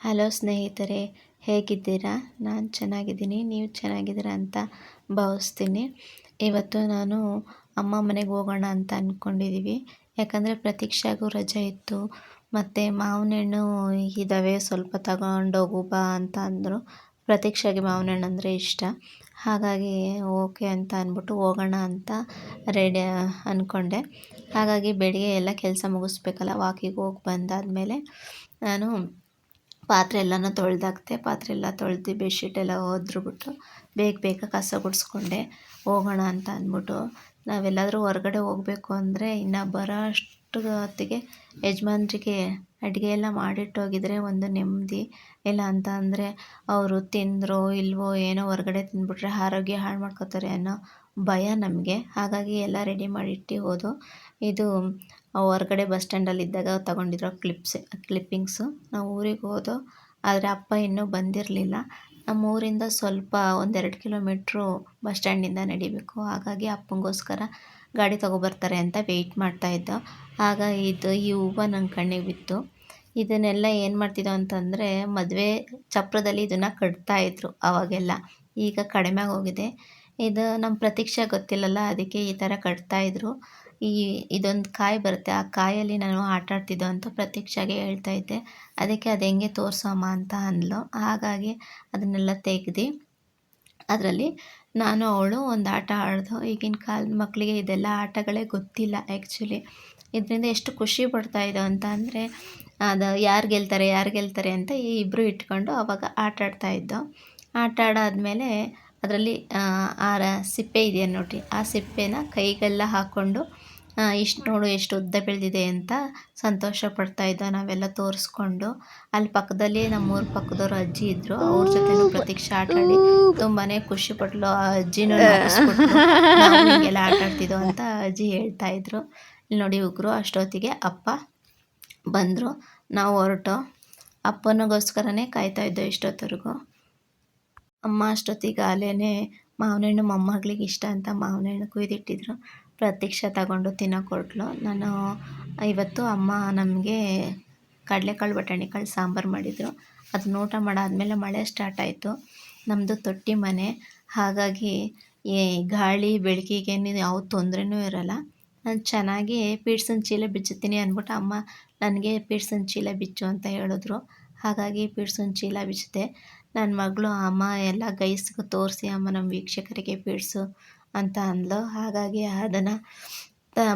Hello ಸ್ನೇಹಿತರೆ, ಹೇಗಿದ್ದೀರಾ? ನಾನು ಚೆನ್ನಾಗಿದ್ದೀನಿ. ನೀವು ಚೆನ್ನಾಗಿದ್ದೀರಾ ಅಂತ ಭಾವಿಸ್ತೀನಿ. ಇವತ್ತು ನಾನು ಅಮ್ಮ ಮನೆಗೆ ಹೋಗೋಣ ಅಂತ ಅಂದ್ಕೊಂಡಿದ್ದೀವಿ. ಯಾಕಂದರೆ ಪ್ರತೀಕ್ಷಾಗೂ ರಜೆ ಇತ್ತು. ಮತ್ತು ಮಾವಿನ ಹಣ್ಣು ಇದ್ದಾವೆ, ಸ್ವಲ್ಪ ತಗೊಂಡೋಗು ಬಾ ಅಂತ ಅಂದರು. ಪ್ರತೀಕ್ಷಾಗೆ ಮಾವಿನ ಹಣ್ಣು ಅಂದರೆ ಇಷ್ಟ. ಹಾಗಾಗಿ ಓಕೆ ಅಂತ ಅಂದ್ಬಿಟ್ಟು ಹೋಗೋಣ ಅಂತ ರೆಡಿ ಅಂದ್ಕೊಂಡೆ. ಹಾಗಾಗಿ ಬೆಳಿಗ್ಗೆ ಎಲ್ಲ ಕೆಲಸ ಮುಗಿಸ್ಬೇಕಲ್ಲ, ವಾಕಿಗೆ ಹೋಗಿ ಬಂದಾದಮೇಲೆ ನಾನು ಪಾತ್ರೆ ಎಲ್ಲನೂ ತೊಳೆದಾಕ್ತೆ. ಪಾತ್ರೆ ಎಲ್ಲ ತೊಳೆದು ಬೆಡ್ಶೀಟ್ ಎಲ್ಲ ಒದ್ರುಬಿಟ್ಟು ಬೇಗ ಕಸ ಗುಡಿಸ್ಕೊಂಡೆ. ಹೋಗೋಣ ಅಂತ ಅಂದ್ಬಿಟ್ಟು ನಾವೆಲ್ಲಾದರೂ ಹೊರಗಡೆ ಹೋಗಬೇಕು ಅಂದರೆ ಇನ್ನು ಬರೋ ಅಷ್ಟು ಹೊತ್ತಿಗೆ ಯಜಮಾನ್ರಿಗೆ ಅಡುಗೆ ಎಲ್ಲ ಮಾಡಿಟ್ಟೋಗಿದ್ರೆ ಒಂದು ನೆಮ್ಮದಿ. ಇಲ್ಲ ಅಂತ ಅಂದರೆ ಅವರು ತಿಂದರೋ ಇಲ್ವೋ, ಏನೋ ಹೊರಗಡೆ ತಿಂದ್ಬಿಟ್ರೆ ಆರೋಗ್ಯ ಹಾಳು ಮಾಡ್ಕೋತಾರೆ ಅನ್ನೋ ಭಯ ನಮಗೆ. ಹಾಗಾಗಿ ಎಲ್ಲ ರೆಡಿ ಮಾಡಿಟ್ಟು ಹೋದು. ಇದು ಹೊರಗಡೆ ಬಸ್ ಸ್ಟ್ಯಾಂಡಲ್ಲಿದ್ದಾಗ ತಗೊಂಡಿರೋ ಕ್ಲಿಪ್ಪಿಂಗ್ಸು. ನಾವು ಊರಿಗೆ ಹೋದೋ, ಆದರೆ ಅಪ್ಪ ಇನ್ನೂ ಬಂದಿರಲಿಲ್ಲ. ನಮ್ಮ ಊರಿಂದ ಸ್ವಲ್ಪ 1-2 ಕಿಲೋಮೀಟ್ರು ಬಸ್ ಸ್ಟ್ಯಾಂಡಿಂದ ನಡಿಬೇಕು. ಹಾಗಾಗಿ ಅಪ್ಪಂಗೋಸ್ಕರ ಗಾಡಿ ತೊಗೊಬರ್ತಾರೆ ಅಂತ ವೆಯ್ಟ್ ಮಾಡ್ತಾಯಿದ್ದೋ. ಆಗ ಈ ಹೂವು ನನ್ನ ಕಣ್ಣಿಗೆ ಬಿತ್ತು. ಇದನ್ನೆಲ್ಲ ಏನು ಮಾಡ್ತಿದ್ದೋ ಅಂತಂದರೆ, ಮದುವೆ ಚಪ್ರದಲ್ಲಿ ಇದನ್ನು ಕಟ್ತಾಯಿದ್ರು ಆವಾಗೆಲ್ಲ. ಈಗ ಕಡಿಮೆ ಆಗೋಗಿದೆ. ಇದು ನಮ್ಮ ಪ್ರತೀಕ್ಷಾ ಗೊತ್ತಿಲ್ಲಲ್ಲ, ಅದಕ್ಕೆ ಈ ಥರ ಕಟ್ತಾಯಿದ್ರು. ಇದೊಂದು ಕಾಯಿ ಬರುತ್ತೆ, ಆ ಕಾಯಲ್ಲಿ ನಾನು ಆಟ ಆಡ್ತಿದ್ದೋ ಅಂತ ಪ್ರತೀಕ್ಷಾಗೆ ಹೇಳ್ತಾಯಿದ್ದೆ. ಅದಕ್ಕೆ ಅದು ಹೆಂಗೆ ತೋರಿಸಮ್ಮ ಅಂತ ಅಂದ್ಲು. ಹಾಗಾಗಿ ಅದನ್ನೆಲ್ಲ ತೆಗ್ದು ಅದರಲ್ಲಿ ನಾನು ಅವಳು ಒಂದು ಆಟ ಆಡ್ದೋ. ಈಗಿನ ಕಾಲದ ಮಕ್ಕಳಿಗೆ ಇದೆಲ್ಲ ಆಟಗಳೇ ಗೊತ್ತಿಲ್ಲ ಆ್ಯಕ್ಚುಲಿ. ಇದರಿಂದ ಎಷ್ಟು ಖುಷಿ ಪಡ್ತಾಯಿದ್ದೋ ಅಂತ ಅಂದರೆ, ಅದು ಯಾರು ಗೆಲ್ತಾರೆ ಅಂತ ಈ ಇಬ್ಬರು ಇಟ್ಕೊಂಡು ಅವಾಗ ಆಟ ಆಡ್ತಾಯಿದ್ದೋ. ಆಟ ಆಡಾದ್ಮೇಲೆ ಅದರಲ್ಲಿ ಸಿಪ್ಪೆ ಇದೆಯಾ ನೋಡಿರಿ, ಆ ಸಿಪ್ಪೆನ ಕೈಗೆಲ್ಲ ಹಾಕ್ಕೊಂಡು ಇಷ್ಟು ನೋಡು ಎಷ್ಟು ಉದ್ದ ಬೆಳೆದಿದೆ ಅಂತ ಸಂತೋಷ ಪಡ್ತಾಯಿದ್ದೋ. ನಾವೆಲ್ಲ ತೋರಿಸ್ಕೊಂಡು ಅಲ್ಲಿ ಪಕ್ಕದಲ್ಲಿ ನಮ್ಮೂರ ಪಕ್ಕದವ್ರು ಅಜ್ಜಿ ಇದ್ದರು. ಅವ್ರ ಜೊತೆನೂ ಪ್ರತೀಕ್ಷಾ ಆಟ ಆಡಿ ತುಂಬಾ ಖುಷಿಪಟ್ಲು. ಆ ಅಜ್ಜಿನೂ ನಾವು ಹೀಗೆಲ್ಲ ಆಟ ಆಡ್ತಿದ್ದೋ ಅಂತ ಅಜ್ಜಿ ಹೇಳ್ತಾಯಿದ್ರು. ಇಲ್ಲಿ ನೋಡಿ ಉಗ್ರು. ಅಷ್ಟೊತ್ತಿಗೆ ಅಪ್ಪ ಬಂದರು, ನಾವು ಹೊರಟೋ. ಅಪ್ಪನಿಗೋಸ್ಕರನೇ ಕಾಯ್ತಾಯಿದ್ದೋ ಇಷ್ಟೊತ್ತವರೆಗೂ. ಅಮ್ಮ ಅಷ್ಟೊತ್ತಿಗೆ ಅಲ್ಲೇ ಮಾವಿನ ಹಣ್ಣು ಮೊಮ್ಮಗಳಿಗೆ ಇಷ್ಟ ಅಂತ ಮಾವಿನ ಹಣ್ಣು ಕುಯ್ದಿಟ್ಟಿದ್ರು. ಪ್ರತೀಕ್ಷಾ ತಗೊಂಡು ತಿನ್ನೋಕೊಟ್ಲು. ನಾನು ಇವತ್ತು ಅಮ್ಮ ನಮಗೆ ಕಡಲೆಕಾಳು ಬಟಾಣಿಕಾಳು ಸಾಂಬಾರು ಮಾಡಿದರು. ಅದನ್ನ ಊಟ ಮಾಡಾದ್ಮೇಲೆ ಮಳೆ ಸ್ಟಾರ್ಟ್ ಆಯಿತು. ನಮ್ಮದು ತೊಟ್ಟಿ ಮನೆ, ಹಾಗಾಗಿ ಗಾಳಿ ಬೆಳಕಿಗೇನು ಯಾವ ತೊಂದರೆನೂ ಇರೋಲ್ಲ. ನಾನು ಚೆನ್ನಾಗಿ ಪೀಡ್ಸಿನ ಚೀಲ ಬಿಚ್ಚುತ್ತೀನಿ ಅಂದ್ಬಿಟ್ಟು ಅಮ್ಮ ನನಗೆ ಪೀಡ್ಸಿನ ಚೀಲ ಬಿಚ್ಚು ಅಂತ ಹೇಳಿದ್ರು. ಹಾಗಾಗಿ ಪೀಡ್ಸಿನ ಚೀಲ ಬಿಚ್ಚಿದೆ. ನನ್ನ ಮಗಳು ಅಮ್ಮ ಎಲ್ಲ ಗೈಸ್ಗೆ ತೋರಿಸಿ ಅಮ್ಮ ನಮ್ಮ ವೀಕ್ಷಕರಿಗೆ ಪೀಡ್ಸು ಅಂತ ಅಂದ್ಲು. ಹಾಗಾಗಿ ಅದನ್ನು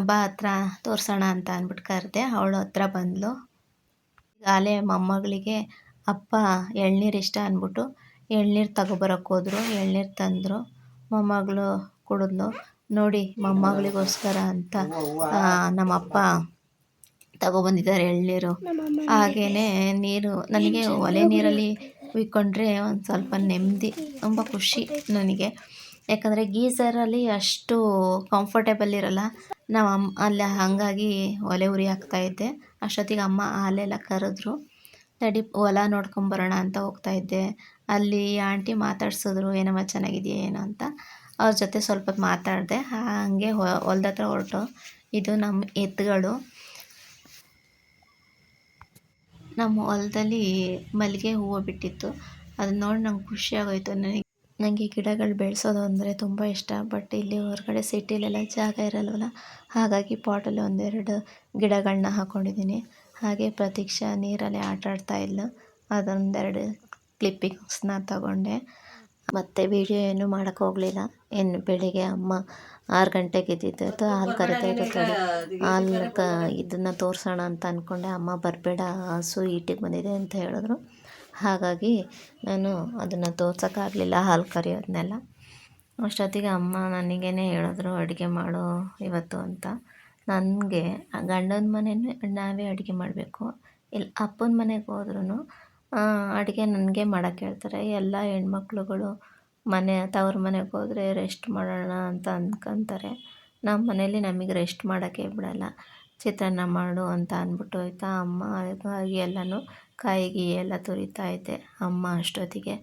ಬಾ ಹತ್ರ ತೋರಿಸೋಣ ಅಂತ ಅಂದ್ಬಿಟ್ಟು ಕರೆದೆ. ಅವಳು ಹತ್ರ ಬಂದಳು. ಆಲೆ ಮೊಮ್ಮಗಳಿಗೆ ಅಪ್ಪ ಎಳ್ನೀರು ಇಷ್ಟ ಅಂದ್ಬಿಟ್ಟು ಎಳ್ನೀರು ತಗೊಬರೋಕ್ಕೆ ಹೋದರು. ಎಳ್ನೀರು ತಂದರು. ಮೊಮ್ಮಗಳು ಕುಡಿದ್ಲು. ನೋಡಿ ಮೊಮ್ಮಗಳಿಗೋಸ್ಕರ ಅಂತ ನಮ್ಮಪ್ಪ ತಗೊಬಂದಿದ್ದಾರೆ ಎಳ್ನೀರು. ಹಾಗೆಯೇ ನೀರು ನನಗೆ ಒಲೆ ನೀರಲ್ಲಿ ಉಯ್ಕೊಂಡ್ರೆ ಒಂದು ಸ್ವಲ್ಪ ನೆಮ್ಮದಿ, ತುಂಬ ಖುಷಿ ನನಗೆ. ಯಾಕಂದರೆ ಗೀಝರಲ್ಲಿ ಅಷ್ಟು ಕಂಫರ್ಟೇಬಲ್ ಇರೋಲ್ಲ ನಾವು ಅಲ್ಲಿ. ಹಾಗಾಗಿ ಒಲೆ ಉರಿ ಹಾಕ್ತಾಯಿದ್ದೆ. ಅಷ್ಟೊತ್ತಿಗೆ ಅಮ್ಮ ಹಾಲೆಲ್ಲ ಕರೆದ್ರು. ತಡಿ ಹೊಲ ನೋಡ್ಕೊಂಬರೋಣ ಅಂತ ಹೋಗ್ತಾಯಿದ್ದೆ. ಅಲ್ಲಿ ಆಂಟಿ ಮಾತಾಡ್ಸಿದ್ರು, ಏನಮ್ಮ ಚೆನ್ನಾಗಿದೆಯಾ ಏನೋ ಅಂತ. ಅವ್ರ ಜೊತೆ ಸ್ವಲ್ಪ ಹೊತ್ತು ಮಾತಾಡಿದೆ. ಹಾಗೆ ಹೊಲ್ದ ಹತ್ರ ಹೊರಟು. ಇದು ನಮ್ಮ ಎತ್ತುಗಳು. ನಮ್ಮ ಹೊಲದಲ್ಲಿ ಮಲ್ಲಿಗೆ ಹೂವು ಬಿಟ್ಟಿತ್ತು. ಅದನ್ನ ನೋಡಿ ನಂಗೆ ಖುಷಿ ಆಗೋಯ್ತು. ನನಗೆ ಗಿಡಗಳು ಬೆಳೆಸೋದು ಅಂದರೆ ತುಂಬ ಇಷ್ಟ. ಬಟ್ ಇಲ್ಲಿ ಹೊರಗಡೆ ಸಿಟಿಲೆಲ್ಲ ಜಾಗ ಇರಲ್ವಲ್ಲ, ಹಾಗಾಗಿ ಪಾಟಲ್ಲಿ 1-2 ಗಿಡಗಳನ್ನ ಹಾಕ್ಕೊಂಡಿದ್ದೀನಿ. ಹಾಗೆ ಪ್ರತೀಕ್ಷಾ ನೀರಲ್ಲಿ ಆಟ ಆಡ್ತಾ ಇದ್ಲು. ಅದೊಂದೆರಡು ಕ್ಲಿಪ್ಪಿಂಗ್ಸ್ನ ತಗೊಂಡೆ. ಮತ್ತು ವೀಡಿಯೋ ಏನೂ ಮಾಡೋಕ್ಕೆ ಹೋಗಲಿಲ್ಲ. ಇನ್ನು ಬೆಳಿಗ್ಗೆ ಅಮ್ಮ 6 ಗಂಟೆಗೆ ಎದ್ದಿದ್ದು. ಹಾಲು ಕರಿತಾ ಇರುತ್ತಾಳೆ. ಇದನ್ನು ತೋರಿಸೋಣ ಅಂತ ಅಂದ್ಕೊಂಡೆ. ಅಮ್ಮ ಬರಬೇಡ, ಹಸು ಈಟಿಗೆ ಬಂದಿದೆ ಅಂತ ಹೇಳಿದ್ರು. ಹಾಗಾಗಿ ನಾನು ಅದನ್ನು ತೋರ್ಸೋಕ್ಕಾಗಲಿಲ್ಲ, ಹಾಲು ಕರಿಯೋದನ್ನೆಲ್ಲ. ಅಷ್ಟೊತ್ತಿಗೆ ಅಮ್ಮ ನನಗೇ ಹೇಳಿದ್ರು, ಅಡುಗೆ ಮಾಡು ಇವತ್ತು ಅಂತ. ನನಗೆ ಗಂಡನ ಮನೆಯೂ ನಾವೇ ಅಡುಗೆ ಮಾಡಬೇಕು. ಇಲ್ಲಿ ಅಪ್ಪನ ಮನೆಗೆ ಹೋದ್ರೂ ಅಡುಗೆ ನನಗೆ ಮಾಡೋಕ್ಕೆ ಹೇಳ್ತಾರೆ. ಎಲ್ಲ ಹೆಣ್ಮಕ್ಳುಗಳು ತವ್ರ ಮನೆಗೆ ಹೋದರೆ ರೆಸ್ಟ್ ಮಾಡೋಣ ಅಂತ ಅಂದ್ಕೊತಾರೆ. ನಮ್ಮ ಮನೇಲಿ ನಮಗೆ ರೆಸ್ಟ್ ಮಾಡೋಕ್ಕೆ ಬಿಡೋಲ್ಲ. ಚಿತ್ರಾನ್ನ ಮಾಡು ಅಂತ ಅಂದ್ಬಿಟ್ಟು ಹೋಯ್ತಾ ಅಮ್ಮ. ಹಾಗಾಗಿ ಎಲ್ಲನೂ ಕಾಯಿ ಎಲ್ಲ ತುರಿತಾ ಇದ್ದೆ. ಅಮ್ಮ ಅಷ್ಟೊತ್ತಿಗೆ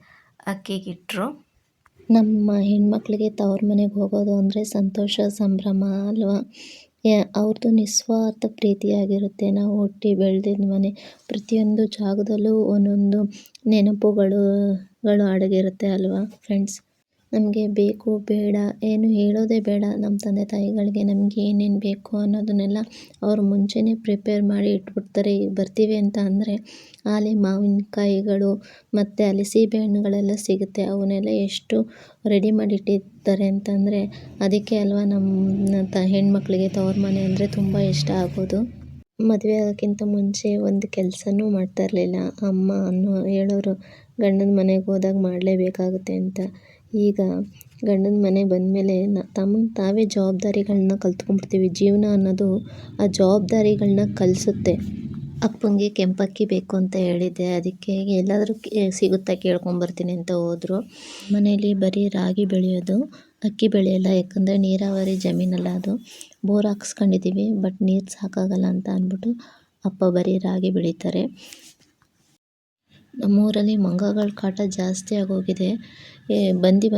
ಅಕ್ಕಿಗಿಟ್ರು. ನಮ್ಮ ಹೆಣ್ಮಕ್ಳಿಗೆ ತವ್ರ ಮನೆಗೆ ಹೋಗೋದು ಅಂದರೆ ಸಂತೋಷ, ಸಂಭ್ರಮ ಅಲ್ವಾ. ಅವ್ರದ್ದು ನಿಸ್ವಾರ್ಥ ಪ್ರೀತಿಯಾಗಿರುತ್ತೆ. ನಾವು ಹುಟ್ಟಿ ಬೆಳೆದಿದ್ದ ಮನೆ ಪ್ರತಿಯೊಂದು ಜಾಗದಲ್ಲೂ ಒಂದೊಂದು ನೆನಪುಗಳು ಅಡಗಿರುತ್ತೆ ಅಲ್ವಾ ಫ್ರೆಂಡ್ಸ್. ನಮಗೆ ಬೇಕು ಬೇಡ ಏನು ಹೇಳೋದೇ ಬೇಡ. ನಮ್ಮ ತಂದೆ ತಾಯಿಗಳಿಗೆ ನಮಗೆ ಏನೇನು ಬೇಕು ಅನ್ನೋದನ್ನೆಲ್ಲ ಅವರು ಮುಂಚೆನೇ ಪ್ರಿಪೇರ್ ಮಾಡಿ ಇಟ್ಬಿಡ್ತಾರೆ. ಈಗ ಬರ್ತೀವಿ ಅಂತ ಅಂದರೆ ಅಲ್ಲಿ ಮಾವಿನಕಾಯಿಗಳು ಮತ್ತು ಅಲ್ಲಿ ಸೀಬೆಹಣ್ಣುಗಳೆಲ್ಲ ಸಿಗುತ್ತೆ. ಅವನ್ನೆಲ್ಲ ಎಷ್ಟು ರೆಡಿ ಮಾಡಿ ಇಟ್ಟಿರ್ತಾರೆ ಅಂತಂದರೆ ಅದಕ್ಕೆ ಅಲ್ವಾ ನಮ್ಮ ಹೆಣ್ಮಕ್ಳಿಗೆ ತವ್ರ ಮನೆ ಅಂದರೆ ತುಂಬ ಇಷ್ಟ ಆಗೋದು. ಮದುವೆ ಆಗೋಕ್ಕಿಂತ ಮುಂಚೆ ಒಂದು ಕೆಲಸನೂ ಮಾಡ್ತಾ ಇರಲಿಲ್ಲ. ಅಮ್ಮ ಹೇಳೋರು ಗಂಡನ ಮನೆಗೆ ಹೋದಾಗ ಮಾಡಲೇಬೇಕಾಗುತ್ತೆ ಅಂತ. ಈಗ ಗಂಡನ ಮನೆಗೆ ಬಂದಮೇಲೆ ತಮಗೆ ತಾವೇ ಜವಾಬ್ದಾರಿಗಳನ್ನ ಕಲ್ತ್ಕೊಂಡ್ಬಿಡ್ತೀವಿ. ಜೀವನ ಅನ್ನೋದು ಆ ಜವಾಬ್ದಾರಿಗಳನ್ನ ಕಲಿಸುತ್ತೆ. ಅಪ್ಪಂಗೆ ಕೆಂಪಕ್ಕಿ ಬೇಕು ಅಂತ ಹೇಳಿದ್ದೆ, ಅದಕ್ಕೆ ಎಲ್ಲಾದರೂ ಸಿಗುತ್ತಾ ಕೇಳ್ಕೊಂಬರ್ತೀನಿ ಅಂತ ಹೋದರು. ಮನೇಲಿ ಬರೀ ರಾಗಿ ಬೆಳೆಯೋದು, ಅಕ್ಕಿ ಬೆಳೆಯಲ್ಲ. ಯಾಕಂದರೆ ನೀರಾವರಿ ಜಮೀನಲ್ಲ ಅದು. ಬೋರ್ ಹಾಕ್ಸ್ಕೊಂಡಿದ್ದೀವಿ, ಬಟ್ ನೀರು ಸಾಕಾಗಲ್ಲ ಅಂತ ಅಂದ್ಬಿಟ್ಟು ಅಪ್ಪ ಬರೀ ರಾಗಿ ಬೆಳೀತಾರೆ. ನಮ್ಮೂರಲ್ಲಿ ಮಂಗಗಳ ಕಾಟ ಜಾಸ್ತಿ ಆಗೋಗಿದೆ. ಬಂದು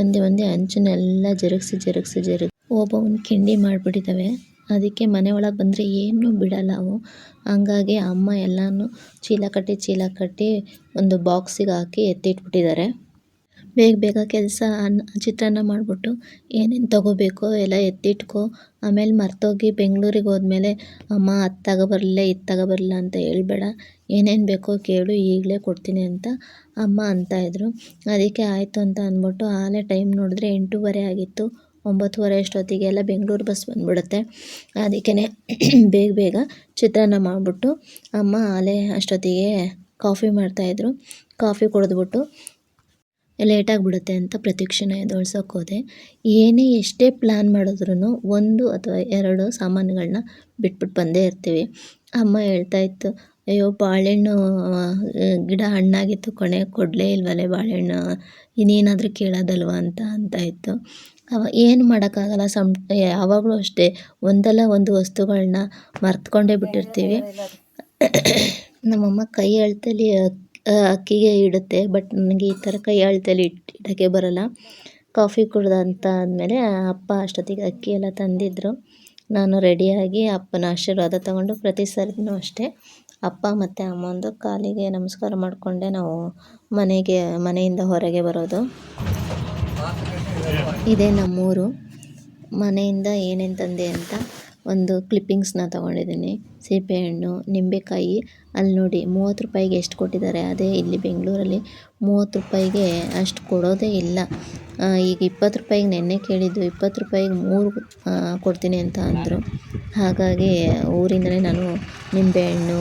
ಹಂಚನ್ನೆಲ್ಲ ಜರುಗಿಸಿ ಒಬ್ಬೊಂದು ಕಿಂಡಿ ಮಾಡಿಬಿಟ್ಟಿದ್ದಾವೆ. ಅದಕ್ಕೆ ಮನೆ ಒಳಗೆ ಬಂದರೆ ಏನೂ ಬಿಡಲ್ಲ ಅವು. ಹಂಗಾಗಿ ಅಮ್ಮ ಎಲ್ಲನೂ ಚೀಲ ಕಟ್ಟಿ ಒಂದು ಬಾಕ್ಸಿಗೆ ಹಾಕಿ ಎತ್ತಿಟ್ಬಿಟ್ಟಿದ್ದಾರೆ. ಬೇಗ ಕೆಲಸ ಚಿತ್ರಾನ್ನ ಮಾಡಿಬಿಟ್ಟು ಏನೇನು ತೊಗೋಬೇಕೋ ಎಲ್ಲ ಎತ್ತಿಟ್ಕೊ, ಆಮೇಲೆ ಮರ್ತೋಗಿ ಬೆಂಗಳೂರಿಗೆ ಹೋದ್ಮೇಲೆ ಅಮ್ಮ ಅದು ತಗೊಬರಲಿಲ್ಲ ಇದು ತಗೊಬರಲಿಲ್ಲ ಅಂತ ಹೇಳ್ಬೇಡ, ಏನೇನು ಬೇಕೋ ಕೇಳು ಈಗಲೇ ಕೊಡ್ತೀನಿ ಅಂತ ಅಮ್ಮ ಅಂತಾಯಿದ್ರು. ಅದಕ್ಕೆ ಆಯಿತು ಅಂತ ಅಂದ್ಬಿಟ್ಟು ಆಲೇ ಟೈಮ್ ನೋಡಿದ್ರೆ 8:30 ಆಗಿತ್ತು. 9:30 ಅಷ್ಟೊತ್ತಿಗೆಲ್ಲ ಬೆಂಗಳೂರು ಬಸ್ ಬಂದ್ಬಿಡುತ್ತೆ. ಅದಕ್ಕೇ ಬೇಗ ಚಿತ್ರಾನ್ನ ಮಾಡಿಬಿಟ್ಟು ಅಮ್ಮ ಆಲೇ ಅಷ್ಟೊತ್ತಿಗೆ ಕಾಫಿ ಮಾಡ್ತಾಯಿದ್ರು. ಕಾಫಿ ಕುಡಿದ್ಬಿಟ್ಟು ಲೇಟಾಗಿಬಿಡುತ್ತೆ ಅಂತ ಪ್ರತಿಕ್ಷಣ ಎದ್ದೊಳ್ಸೋಕೆ ಹೋದೆ. ಎಷ್ಟೇ ಪ್ಲ್ಯಾನ್ ಮಾಡಿದ್ರೂ 1 ಅಥವಾ 2 ಸಾಮಾನುಗಳನ್ನ ಬಿಟ್ಬಿಟ್ಟು ಬಂದೇ ಇರ್ತೀವಿ. ಅಮ್ಮ ಹೇಳ್ತಾಯಿತ್ತು, ಅಯ್ಯೋ ಬಾಳೆಹಣ್ಣು ಗಿಡ ಹಣ್ಣಾಗಿತ್ತು ಕೊಡಲೇ ಇಲ್ವಲ್ಲೇ ಬಾಳೆಹಣ್ಣು, ಇನ್ನೇನಾದರೂ ಕೇಳೋದಲ್ವ ಅಂತಾಯಿತ್ತು. ಏನು ಮಾಡೋಕ್ಕಾಗಲ್ಲ. ಯಾವಾಗಲೂ ಅಷ್ಟೇ ಒಂದಲ್ಲ ಒಂದು ವಸ್ತುಗಳನ್ನ ಮರ್ತ್ಕೊಂಡೇ ಬಿಟ್ಟಿರ್ತೀವಿ. ನಮ್ಮಮ್ಮ ಕೈ ಅಳತೆಲಿ ಅಕ್ಕಿಗೆ ಇಡುತ್ತೆ, ಬಟ್ ನನಗೆ ಈ ಥರ ಕೈ ಅಳತೆಲಿ ಇಡೋಕ್ಕೆ ಬರೋಲ್ಲ. ಕಾಫಿ ಕುಡ್ದಂತ ಆದಮೇಲೆ ಅಪ್ಪ ಅಷ್ಟೊತ್ತಿಗೆ ಅಕ್ಕಿ ಎಲ್ಲ ತಂದಿದ್ದರು. ನಾನು ರೆಡಿಯಾಗಿ ಅಪ್ಪನ ಆಶೀರ್ವಾದ ತಗೊಂಡು ಪ್ರತಿ ಸರಿನೂ ಅಷ್ಟೇ ಅಪ್ಪ ಮತ್ತು ಅಮ್ಮಂದು ಕಾಲಿಗೆ ನಮಸ್ಕಾರ ಮಾಡಿಕೊಂಡೆ ನಾವು ಮನೆಯಿಂದ ಹೊರಗೆ ಬರೋದು. ಇದೇ ನಮ್ಮೂರು. ಮನೆಯಿಂದ ಏನೇನು ತಂದೆ ಅಂತ ಒಂದು ಕ್ಲಿಪ್ಪಿಂಗ್ಸ್ನ ತೊಗೊಂಡಿದ್ದೀನಿ. ಸೀಬೆಹಣ್ಣು, ನಿಂಬೆಕಾಯಿ. ಅಲ್ಲಿ ನೋಡಿ 30 ರೂಪಾಯಿಗೆ ಎಷ್ಟು ಕೊಟ್ಟಿದ್ದಾರೆ. ಅದೇ ಇಲ್ಲಿ ಬೆಂಗಳೂರಲ್ಲಿ 30 ರೂಪಾಯಿಗೆ ಅಷ್ಟು ಕೊಡೋದೇ ಇಲ್ಲ. ಈಗ 20 ರೂಪಾಯಿಗೆ ನೆನ್ನೆ ಕೇಳಿದ್ದು, 20 ರೂಪಾಯಿಗೆ 3 ಕೊಡ್ತೀನಿ ಅಂತ ಅಂದರು. ಹಾಗಾಗಿ ಊರಿಂದಲೇ ನಾನು ನಿಂಬೆಹಣ್ಣು,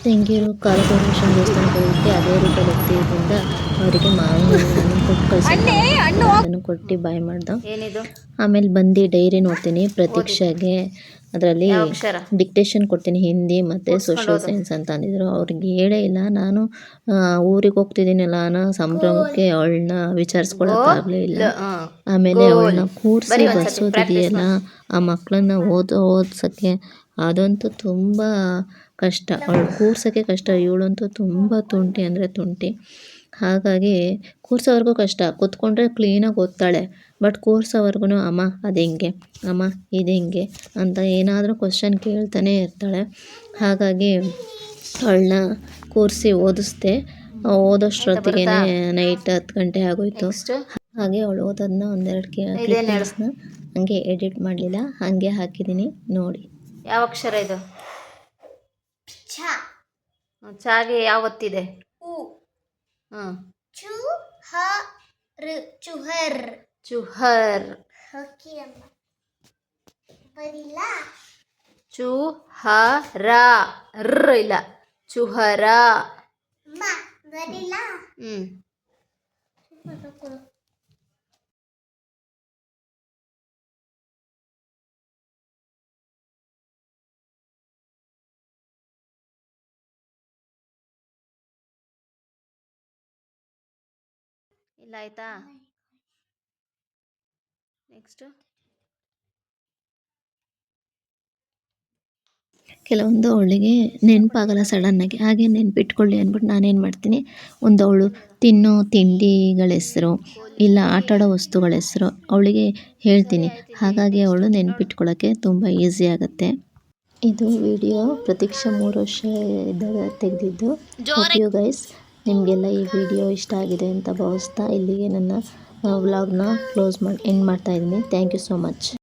ತೆಂಗಿರು ಕಾಲಭೈರವೇಶ್ವರ ದೇವಸ್ಥಾನಕ್ಕೆ ಹೋಗಿ ಅದೇ ರೂಟಲ್ಲಿ ಹೋಗ್ತಿದ್ದರಿಂದ ಅವರಿಗೆ ಮಾವಿನ ಹಣ್ಣು ಕೊಟ್ಟು ಕಳಿಸಿದ್ದೆ. ಅದನ್ನು ಕೊಟ್ಟು ಬಾಯ್ ಮಾಡ್ದೆ. ಆಮೇಲೆ ಬಂದು ಡೈರಿ ನೋಡ್ತೀನಿ ಪ್ರತೀಕ್ಷೆಗೆ. ಅದರಲ್ಲಿ ಡಿಕ್ಟೇಷನ್ ಕೊಡ್ತೀನಿ, ಹಿಂದಿ ಮತ್ತು ಸೋಷಿಯಲ್ ಸೈನ್ಸ್ ಅಂತ ಅಂದಿದ್ರು. ಅವ್ರಿಗೆ ಹೇಳೇ ಇಲ್ಲ. ನಾನು ಊರಿಗೆ ಹೋಗ್ತಿದ್ದೀನಲ್ಲ ಅನ್ನೋ ಸಂಭ್ರಮಕ್ಕೆ ಅವಳನ್ನ ವಿಚಾರಿಸ್ಕೊಳಕ್ಕಾಗಲೇ ಇಲ್ಲ. ಆಮೇಲೆ ಅವಳನ್ನ ಕೂರಿಸಿ ಬರ್ಸೋದಿದೆಯಲ್ಲ, ಆ ಮಕ್ಕಳನ್ನ ಓದ್ಸೋಕ್ಕೆ ಅದಂತೂ ತುಂಬ ಕಷ್ಟ. ಅವಳು ಕೂರ್ಸೋಕ್ಕೆ ಕಷ್ಟ. ಇವಳಂತೂ ತುಂಬ ತುಂಟಿ ಅಂದರೆ ತುಂಟಿ. ಹಾಗಾಗಿ ಕೂರ್ಸೋವರೆಗೂ ಕಷ್ಟ. ಕೂತ್ಕೊಂಡ್ರೆ ಕ್ಲೀನಾಗಿ ಓದ್ತಾಳೆ, ಬಟ್ ಕೂರ್ಸೋವರೆಗೂ ಅಮ್ಮ ಅದು ಹೆಂಗೆ, ಅಮ್ಮ ಇದು ಹೆಂಗೆ ಅಂತ ಏನಾದರೂ ಕ್ವಶನ್ ಕೇಳ್ತಾನೆ ಇರ್ತಾಳೆ. ಹಾಗಾಗಿ ಅವಳನ್ನ ಕೂರಿಸಿ ಓದಿಸ್ದೆ. ಓದೋಷ್ಟೊತ್ತಿಗೆ ನೈಟ್ 10 ಗಂಟೆ ಆಗೋಯ್ತು. ಹಾಗೆ ಅವಳು ಓದೋದನ್ನ 1-2 ಕ್ಲಿಪ್ಪಿಂಗ್ಸ್ನ ಹಂಗೆ ಎಡಿಟ್ ಮಾಡಲಿಲ್ಲ, ಹಾಗೆ ಹಾಕಿದ್ದೀನಿ ನೋಡಿ. ಯಾವ ಅಕ್ಷರ ಇದು? ಚಾಗೆ ಯಾವ ಒತ್ತಿದೆ? ಚುಹರ್. ಚುಹರ್. ಚುಹರ. ಇಲ್ಲ, ಚುಹರ. ಇಲ್ಲ ಆಯ್ತಾ? ನೆಕ್ಸ್ಟು ಕೆಲವೊಂದು ಅವಳಿಗೆ ನೆನಪಾಗಲ್ಲ ಸಡನ್ನಾಗಿ. ಹಾಗೆ ನೆನಪಿಟ್ಕೊಳ್ಳಿ ಅಂದ್ಬಿಟ್ಟು ನಾನೇನು ಮಾಡ್ತೀನಿ, ಒಂದು ಅವಳು ತಿನ್ನೋ ತಿಂಡಿಗಳ ಹೆಸರು ಇಲ್ಲ ಆಟಾಡೋ ವಸ್ತುಗಳ ಹೆಸರು ಅವಳಿಗೆ ಹೇಳ್ತೀನಿ. ಹಾಗಾಗಿ ಅವಳು ನೆನಪಿಟ್ಕೊಳ್ಳೋಕ್ಕೆ ತುಂಬ ಈಸಿ ಆಗುತ್ತೆ. ಇದು ವಿಡಿಯೋ ಪ್ರತೀಕ್ಷಾ 3 ವರ್ಷ ಇದ್ದಾಗ ತೆಗೆದಿದ್ದು. ಹೋಪ್ ಯು ಗೈಸ್ ನಿಮಗೆಲ್ಲ ಈ ವಿಡಿಯೋ ಇಷ್ಟ ಆಗಿದೆ ಅಂತ ಭಾವಿಸ್ತಾ ಇಲ್ಲಿಗೆ ನನ್ನ ವ್ಲಾಗ್ನ ಎಂಡ್ ಮಾಡ್ತಾ ಇದ್ದೀನಿ. Thank you so much.